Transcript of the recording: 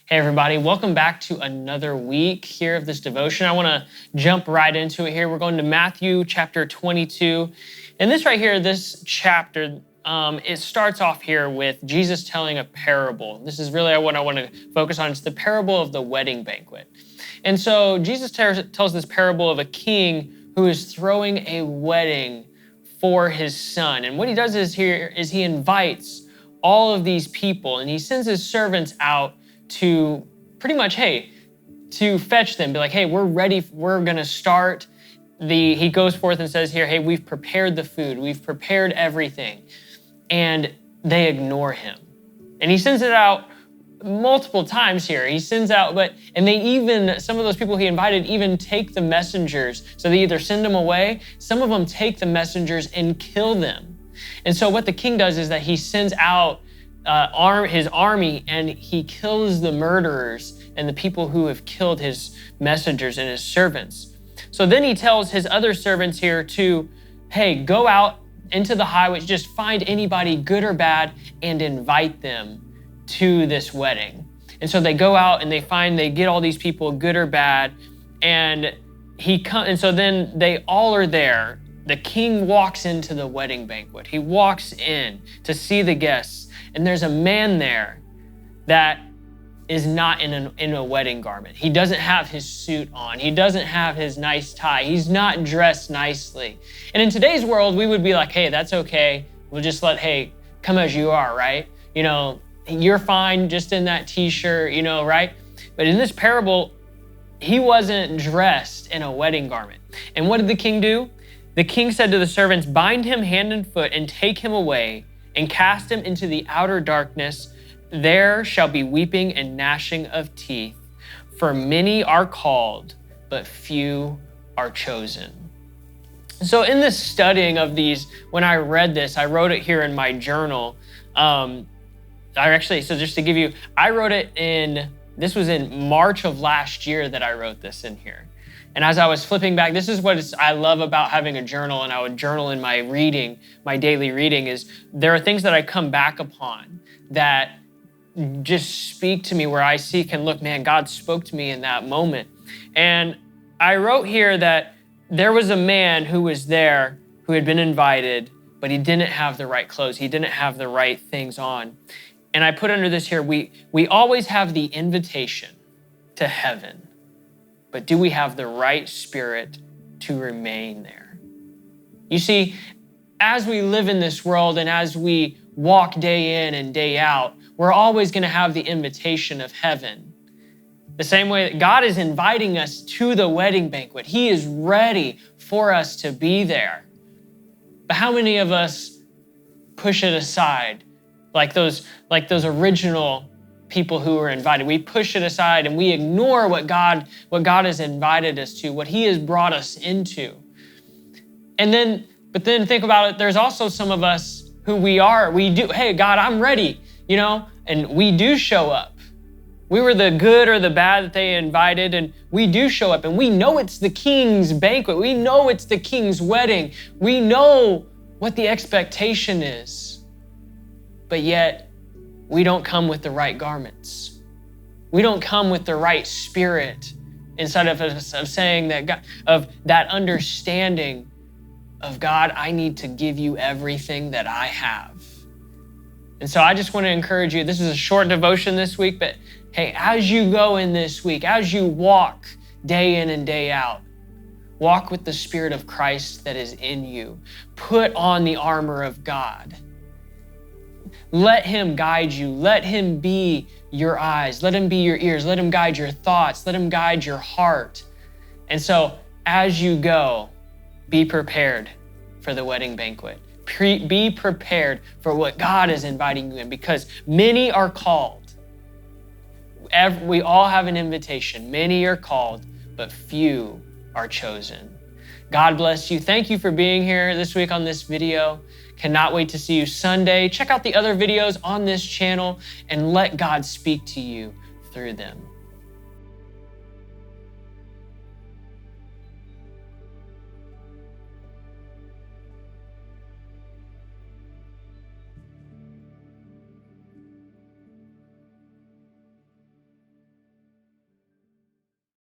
Hey everybody, welcome back to another week here of this devotion. I want to jump right into it here. We're going to Matthew chapter 22. And this right here, this chapter, it starts off here with Jesus telling a parable. This is really what I want to focus on. It's the parable of the wedding banquet. And so Jesus tells this parable of a king who is throwing a wedding for his son. And what he does is he invites all of these people and he sends his servants out to pretty much, to fetch them, be like, hey, we're ready, we're gonna start. He goes forth and says here, hey, we've prepared the food, we've prepared everything. And they ignore him. And he sends it out multiple times here. He sends out, and they even, some of those people he invited even take the messengers. So they either send them away, some of them take the messengers and kill them. And so what the king does is that he sends out his army and he kills the murderers and the people who have killed his messengers and his servants. So then he tells his other servants here to, hey, go out into the highways, just find anybody good or bad and invite them to this wedding. And so they go out and they get all these people good or bad, and so then they all are there. The king walks into the wedding banquet. He walks in to see the guests. And there's a man there that is not in a wedding garment. He doesn't have his suit on. He doesn't have his nice tie. He's not dressed nicely. And in today's world, we would be like, hey, that's okay. We'll just come as you are, right? You're fine just in that t-shirt, right? But in this parable, he wasn't dressed in a wedding garment. And what did the king do? The king said to the servants, bind him hand and foot and take him away and cast him into the outer darkness. There shall be weeping and gnashing of teeth, for many are called, but few are chosen. So in this studying of these, when I read this, I wrote it here in my journal. I wrote it this was in March of last year that I wrote this in here. And as I was flipping back, this is what I love about having a journal, and I would journal in my reading, my daily reading, is there are things that I come back upon that just speak to me where I can look, man, God spoke to me in that moment. And I wrote here that there was a man who was there who had been invited, but he didn't have the right clothes. He didn't have the right things on. And I put under this here, we always have the invitation to heaven. But do we have the right spirit to remain there? You see, as we live in this world and as we walk day in and day out, we're always going to have the invitation of heaven. The same way that God is inviting us to the wedding banquet. He is ready for us to be there. But how many of us push it aside like those original people who were invited? We push it aside and we ignore what God has invited us to, what he has brought us into. But then think about it, there's also some of us who hey, God, I'm ready, and we do show up. We were the good or the bad that they invited, and we do show up, and we know it's the king's banquet. We know it's the king's wedding. We know what the expectation is, but yet we don't come with the right garments. We don't come with the right spirit inside of us of saying that God, of that understanding of God, I need to give you everything that I have. And so I just want to encourage you, this is a short devotion this week, but hey, as you go in this week, as you walk day in and day out, walk with the Spirit of Christ that is in you. Put on the armor of God. Let him guide you. Let him be your eyes. Let him be your ears. Let him guide your thoughts. Let him guide your heart. And so as you go, be prepared for the wedding banquet. Be prepared for what God is inviting you in, because many are called. We all have an invitation. Many are called, but few are chosen. God bless you. Thank you for being here this week on this video. Cannot wait to see you Sunday. Check out the other videos on this channel and let God speak to you through them.